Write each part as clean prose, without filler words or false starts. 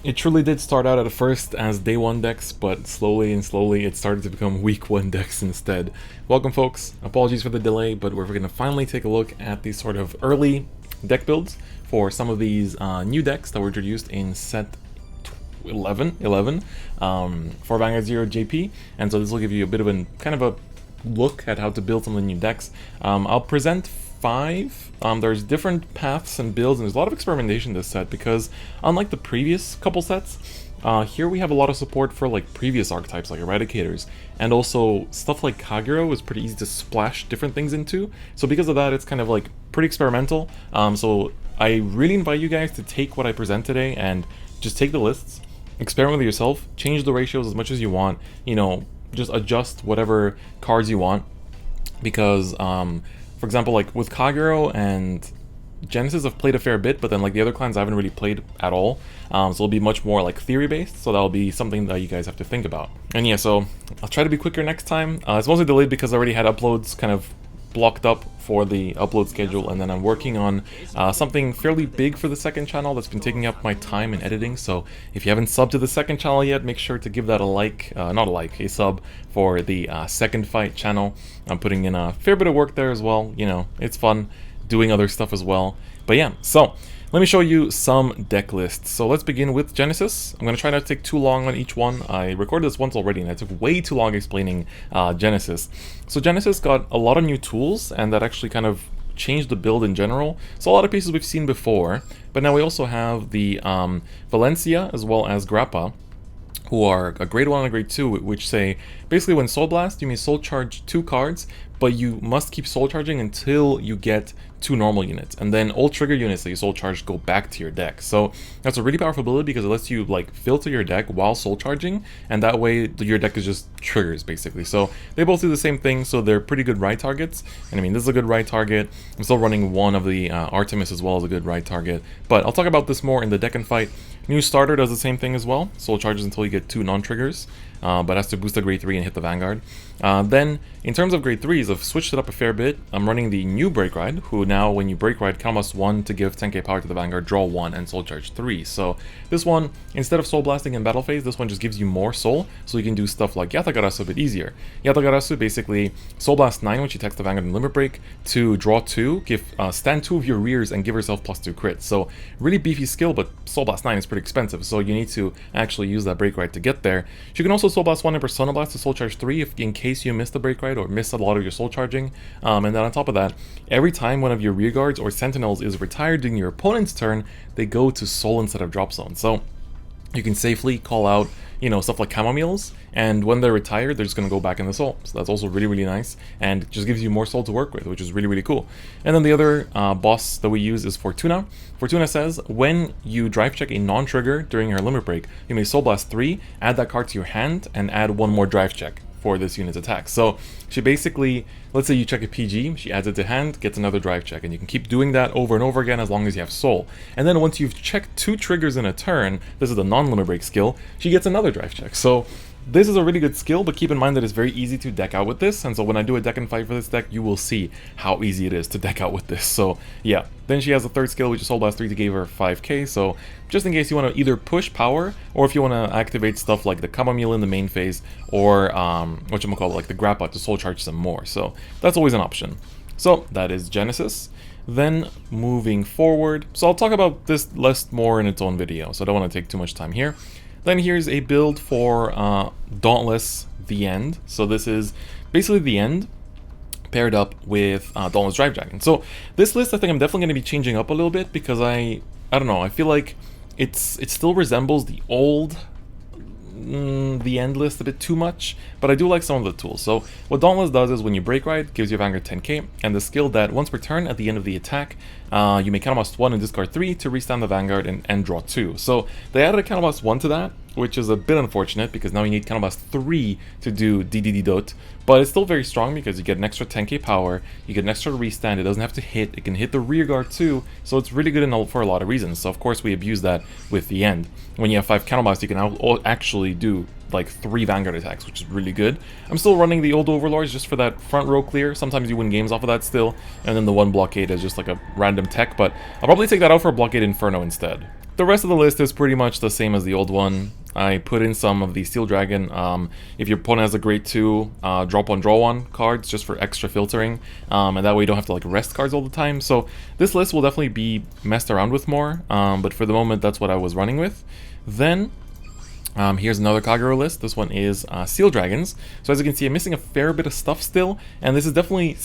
It truly did start out at first as day 1 decks, but slowly and slowly it started to become week 1 decks instead. Welcome folks, apologies for the delay, but we're going to finally take a look at these sort of early deck builds for some of these new decks that were introduced in set 11 for Vanguard 0 JP, and so this will give you a bit of a kind of a look at how to build some of the new decks. I'll present 5. There's different paths and builds, and there's a lot of experimentation this set because unlike the previous couple sets, here we have a lot of support for like previous archetypes like Eradicators, and also stuff like Kagero is pretty easy to splash different things into. So because of that, it's kind of like pretty experimental. So I really invite you guys to take what I present today and just take the lists, experiment with yourself, change the ratios as much as you want, you know, just adjust whatever cards you want, because for example, like with Kagero and Genesis, I've played a fair bit, but then like the other clans I haven't really played at all, so it'll be much more like theory based, so that'll be something that you guys have to think about. And yeah, so I'll try to be quicker next time. It's mostly delayed because I already had uploads kind of blocked up for the upload schedule, and then I'm working on something fairly big for the second channel that's been taking up my time in editing. So if you haven't subbed to the second channel yet, make sure to give that a like, not a like, a sub for the second fight channel. I'm putting in a fair bit of work there as well, you know, it's fun doing other stuff as well. But yeah, so let me show you some deck lists. So let's begin with Genesis. I'm going to try not to take too long on each one. I recorded this once already and I took way too long explaining Genesis. So Genesis got a lot of new tools, and that actually kind of changed the build in general. So a lot of pieces we've seen before, but now we also have the Valencia as well as Grappa, who are a grade 1 and a grade 2, which say basically when Soul Blast, you may soul charge 2 cards, but you must keep soul charging until you get 2 normal units, and then all trigger units that you soul charge go back to your deck. So that's a really powerful ability because it lets you like filter your deck while soul charging, and that way your deck is just triggers basically. So they both do the same thing, so they're pretty good ride targets. And I mean, this is a good ride target. I'm still running one of the Artemis as well as a good ride target, but I'll talk about this more in the deck and fight. New starter does the same thing as well, soul charges until you get 2 non-triggers, but has to boost the grade 3 and hit the Vanguard. Then in terms of grade 3s, I've switched it up a fair bit. I'm running the new Break Ride, who now when you Break Ride, count +1 to give 10k power to the Vanguard, draw 1 and soul charge 3. So this one, instead of soul blasting in battle phase, this one just gives you more soul, so you can do stuff like Yatagarasu a bit easier. Yatagarasu basically soul blast 9 when she attacks the Vanguard and limit break, to draw 2, give stand 2 of your rears and give herself +2 crit. So really beefy skill, but soul blast 9 is pretty expensive, so you need to actually use that Break Ride to get there. You can also soul blast 1 and Persona Blast to soul charge 3 if in case you miss the Break Ride or miss a lot of your soul charging. And then on top of that, every time one of your rear guards or sentinels is retired during your opponent's turn, they go to soul instead of drop zone. So you can safely call out, you know, stuff like Chamomiles, and when they're retired, they're just going to go back in the soul. So that's also really, really nice, and just gives you more soul to work with, which is really, really cool. And then the other boss that we use is Fortuna. Fortuna says, when you drive check a non-trigger during her limit break, you may soul blast 3, add that card to your hand, and add 1 more drive check for this unit's attack. So she basically, let's say you check a PG, she adds it to hand, gets another drive check, and you can keep doing that over and over again as long as you have soul. And then once you've checked 2 triggers in a turn, this is the non-limit break skill, she gets another drive check. So this is a really good skill, but keep in mind that it's very easy to deck out with this, and so when I do a deck and fight for this deck, you will see how easy it is to deck out with this. So yeah, then she has a third skill, which is Soul Blast 3 to give her 5k, so just in case you want to either push power, or if you want to activate stuff like the Chamomile in the main phase, or whatchamacallit, like the Grappa to soul charge some more, so that's always an option. So that is Genesis. Then moving forward, so I'll talk about this list more in its own video, so I don't want to take too much time here. Then here's a build for Dauntless End. So this is basically the End paired up with Dauntless Drive Dragon. So this list I think I'm definitely going to be changing up a little bit because I don't know, I feel like it still resembles the old the End list a bit too much, but I do like some of the tools. So what Dauntless does is when you Break Ride, gives your Vanguard 10k, and the skill that once per turn at the end of the attack, you may count +1 and discard 3 to restand the Vanguard and draw 2. So they added a count +1 to that, which is a bit unfortunate because now you need count +3 to do DDD dot, but it's still very strong because you get an extra 10k power, you get an extra restand, it doesn't have to hit, it can hit the rear guard too, so it's really good for a lot of reasons. So of course we abuse that with the End. When you have 5 counterblast, you can actually do like 3 Vanguard attacks, which is really good. I'm still running the old Overlords just for that front row clear. Sometimes you win games off of that still, and then the 1 blockade is just like a random tech, but I'll probably take that out for a blockade Inferno instead. the rest of the list is pretty much the same as the old one. I put in some of the Steel Dragon. If your opponent has a grade 2, drop 1, draw 1 cards just for extra filtering, and that way you don't have to like rest cards all the time. So this list will definitely be messed around with more, but for the moment that's what I was running with. Then here's another Kagero list. This one is Steel Dragons. So as you can see, I'm missing a fair bit of stuff still, and this is definitely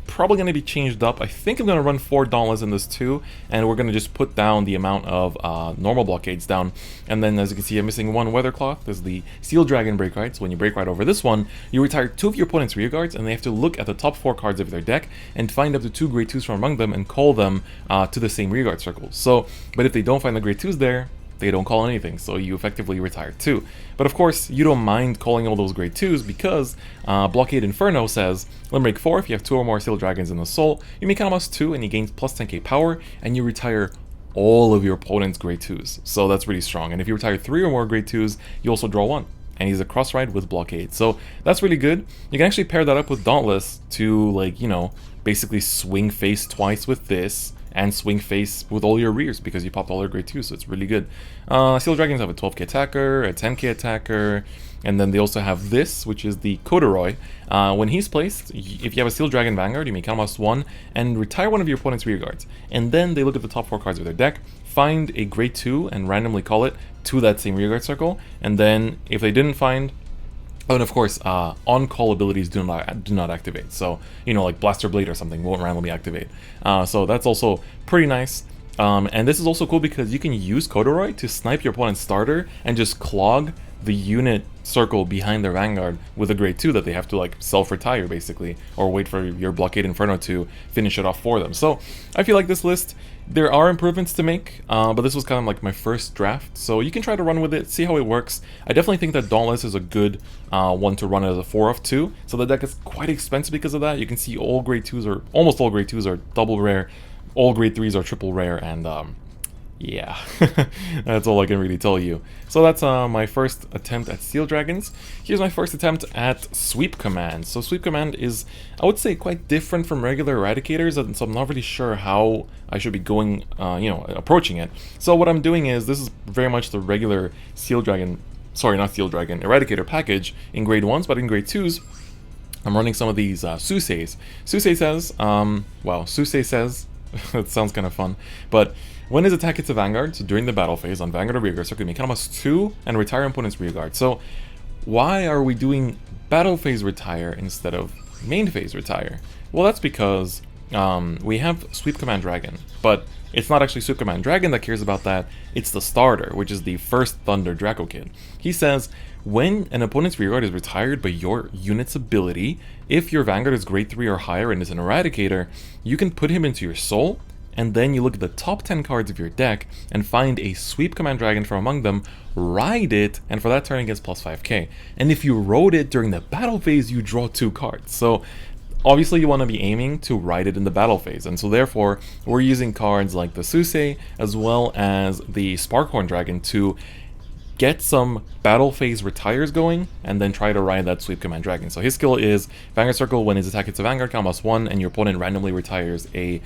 probably going to be changed up. I think I'm going to run 4 Dauntless in this too, and we're going to just put down the amount of normal blockades down. And then as you can see, I'm missing 1 Weather Cloth. This is the Steel Dragon break ride. So when you break ride over this one, you retire 2 of your opponent's rear guards, and they have to look at the top 4 cards of their deck and find up to 2 grade 2s from among them and call them to the same rear guard circle. So, but if they don't find the grade 2s there, they don't call anything, so you effectively retire 2. But of course, you don't mind calling all those grade 2s because Blockade Inferno says, Limerick 4, if you have 2 or more Steel Dragons in the soul, you make almost 2 and you gain plus 10k power, and you retire all of your opponent's grade 2s. So that's really strong. And if you retire 3 or more grade 2s, you also draw 1. And he's a cross ride with Blockade. So that's really good. You can actually pair that up with Dauntless to, like, you know, basically swing face twice with this, and swing face with all your rears because you popped all your grade 2s, so it's really good. Steel Dragons have a 12k attacker, a 10k attacker, and then they also have this, which is the Corduroy. When he's placed, if you have a Steel Dragon Vanguard, you may count +1 and retire 1 of your opponent's rear guards. And then they look at the top 4 cards of their deck, find a grade 2 and randomly call it to that same rear guard circle, and then if they didn't find, oh, and of course, on-call abilities do not activate. So, you know, like Blaster Blade or something won't randomly activate. So that's also pretty nice. And this is also cool because you can use Corduroy to snipe your opponent's starter and just clog the unit circle behind their Vanguard with a grade 2 that they have to like self-retire basically, or wait for your Blockade Inferno to finish it off for them. So I feel like this list, there are improvements to make, but this was kind of like my first draft, so you can try to run with it, see how it works. I definitely think that Dauntless is a good one to run as a 4/2, so the deck is quite expensive because of that. You can see all grade 2s, or almost all grade 2s are double rare, all grade 3s are triple rare, and yeah, that's all I can really tell you. So that's my first attempt at Steel Dragons. Here's my first attempt at Sweep Command. So Sweep Command is, I would say, quite different from regular Eradicators, and so I'm not really sure how I should be going, you know, approaching it. So what I'm doing is, this is very much the regular Steel Dragon, sorry, not Steel Dragon, Eradicator package in grade 1s, but in grade 2s, I'm running some of these Suseis. Susei says, wow, Susei says, that sounds kind of fun, but when his attack hits a Vanguard, so during the battle phase on Vanguard or rearguard circle, you make +2 and retire opponent's rearguard. So why are we doing battle phase retire instead of main phase retire? Well, that's because we have Sweep Command Dragon, but it's not actually Sweep Command Dragon that cares about that, it's the starter, which is the first Thunder Draco Kid. He says, when an opponent's rearguard is retired by your unit's ability, if your Vanguard is grade 3 or higher and is an Eradicator, you can put him into your soul, and then you look at the top 10 cards of your deck and find a Sweep Command Dragon from among them, ride it, and for that turn it gets +5k. And if you rode it during the battle phase, you draw 2 cards. So obviously you want to be aiming to ride it in the battle phase, and so therefore we're using cards like the Susei as well as the Sparkhorn Dragon to get some battle phase retires going, and then try to ride that Sweep Command Dragon. So his skill is Vanguard Circle, when his attack hits a Vanguard, count +1, and your opponent randomly retires a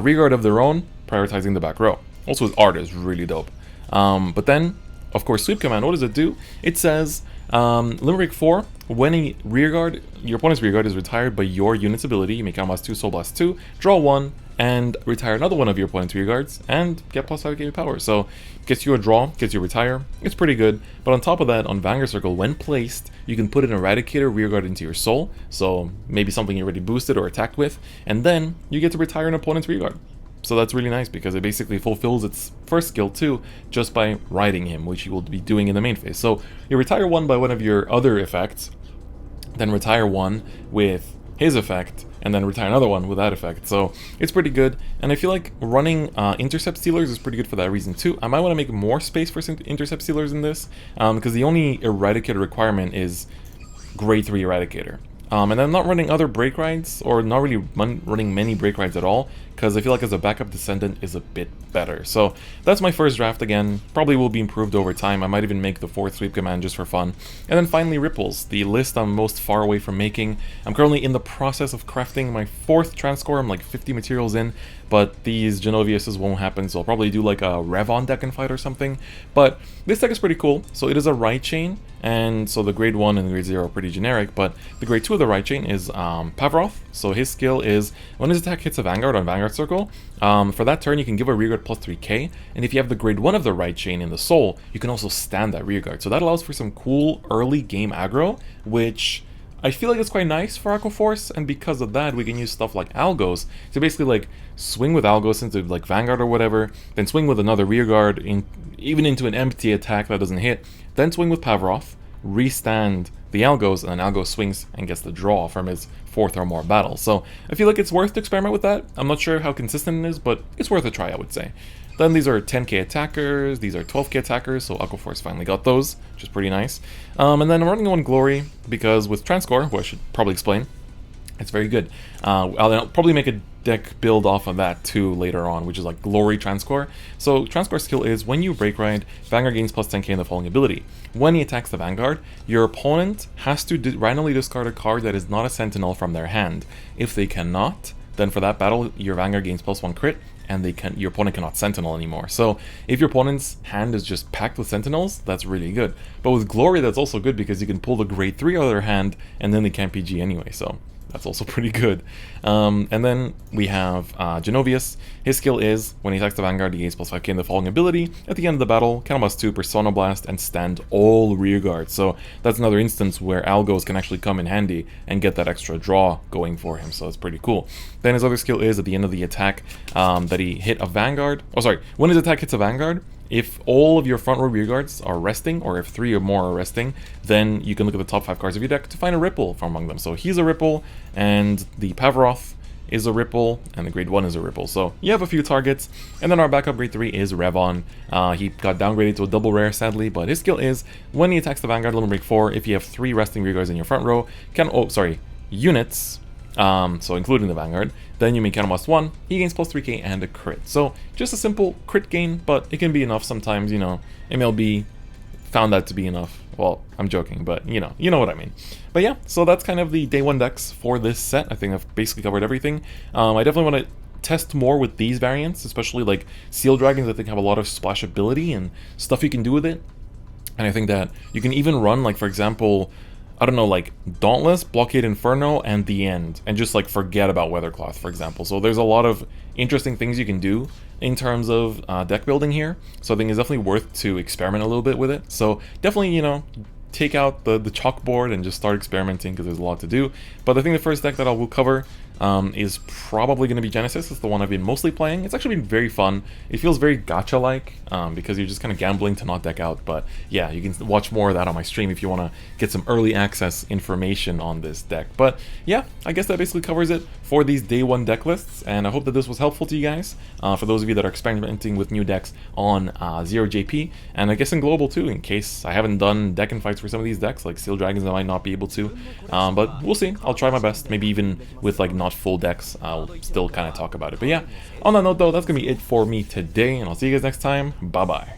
rearguard of their own, prioritizing the back row. Also his art is really dope. But then, of course, Sweep Command, what does it do? It says, Limerick 4, when a rearguard, your opponent's rearguard is retired by your unit's ability, you may count +2, soul +2, draw 1, and retire another one of your opponent's rearguards, and get +5k power. So, gets you a draw, gets you a retire, it's pretty good. But on top of that, on Vanguard Circle, when placed, you can put an Eradicator rearguard into your soul, so maybe something you already boosted or attacked with, and then you get to retire an opponent's rearguard. So that's really nice because it basically fulfills its first skill too, just by riding him, which you will be doing in the main phase. So you retire one by one of your other effects, then retire one with his effect, and then retire another one with that effect. So it's pretty good, and I feel like running Intercept Stealers is pretty good for that reason too. I might want to make more space for some Intercept Stealers in this, because the only Eradicator requirement is grade 3 Eradicator. And I'm not running other break rides, or not really running many break rides at all, because I feel like as a backup Descendant is a bit better. So that's my first draft again. Probably will be improved over time. I might even make the 4th sweep command just for fun. And then finally Ripples, the list I'm most far away from making. I'm currently in the process of crafting my 4th Transcore. I'm like 50 materials in, but these Genoviuses won't happen, so I'll probably do like a Revon deck and fight or something. But this deck is pretty cool. So it is a right chain, and so the grade 1 and the grade 0 are pretty generic, but the grade 2 of the right chain is Pavroth. So his skill is, when his attack hits a Vanguard on Vanguard Circle, for that turn you can give a rearguard plus 3k, and if you have the grade 1 of the right chain in the soul, you can also stand that rearguard. So that allows for some cool early game aggro, which I feel like it's quite nice for Aqua Force, and because of that we can use stuff like Algos to basically like swing with Algos into like Vanguard or whatever, then swing with another rearguard even into an empty attack that doesn't hit, then swing with Pavroth, restand the Algos, and then Algos swings and gets the draw from his 4th or more battle. So I feel like it's worth to experiment with that. I'm not sure how consistent it is, but it's worth a try, I would say. Then these are 10k attackers, these are 12k attackers, so Aqua Force finally got those, which is pretty nice. And then I'm running one Glory, because with Transcore, who I should probably explain, it's very good. I'll probably make a deck build off of that too later on, which is like Glory Transcore. So Transcore skill is, when you break ride, Vanguard gains plus 10k in the following ability. When he attacks the Vanguard, your opponent has to randomly discard a card that is not a Sentinel from their hand. If they cannot, then for that battle, your Vanguard gains plus 1 crit, and your opponent cannot Sentinel anymore. So if your opponent's hand is just packed with Sentinels, that's really good. But with Glory, that's also good because you can pull the grade 3 out of their hand, and then they can't PG anyway, so that's also pretty good. And then we have Genovius. His skill is, when he attacks the Vanguard, he gains plus 5k in the following ability. At the end of the battle, +2, Persona Blast, and stand all rearguards. So that's another instance where Algos can actually come in handy and get that extra draw going for him, so that's pretty cool. Then his other skill is, at the end of the attack, that he hit a Vanguard. Oh, sorry. When his attack hits a Vanguard, if all of your front row rearguards are resting, or if 3 or more are resting, then you can look at the top 5 cards of your deck to find a Ripple from among them. So he's a Ripple, and the Pavroth is a Ripple, and the grade 1 is a Ripple. So you have a few targets. And then our backup grade 3 is Revon. He got downgraded to a double rare, sadly, but his skill is, when he attacks the Vanguard Limit Break 4, if you have 3 resting rearguards in your front row, units, so including the Vanguard, then you make +1, he gains plus 3k and a crit. So just a simple crit gain, but it can be enough sometimes, you know. MLB found that to be enough. Well, I'm joking, but you know what I mean. But yeah, so that's kind of the day 1 decks for this set. I think I've basically covered everything. I definitely want to test more with these variants, especially like Seal Dragons. I think have a lot of splashability and stuff you can do with it. And I think that you can even run, like, for example, I don't know, like Dauntless, Blockade Inferno, and The End, and just like forget about Weathercloth, for example. So there's a lot of interesting things you can do in terms of deck building here. So I think it's definitely worth to experiment a little bit with it. So definitely, you know, take out the chalkboard and just start experimenting, because there's a lot to do. But I think the first deck that I will cover is probably going to be Genesis. It's the one I've been mostly playing. It's actually been very fun. It feels very gacha-like, because you're just kind of gambling to not deck out. But yeah, you can watch more of that on my stream if you want to get some early access information on this deck. But yeah, I guess that basically covers it for these day 1 deck lists, and I hope that this was helpful to you guys, for those of you that are experimenting with new decks on 0JP, and I guess in Global too, in case I haven't done deck and fights for some of these decks, like Seal Dragons I might not be able to, but we'll see. I'll try my best, maybe even with like not full decks, I'll still kind of talk about it. But yeah, on that note though, that's gonna be it for me today, and I'll see you guys next time. Bye bye.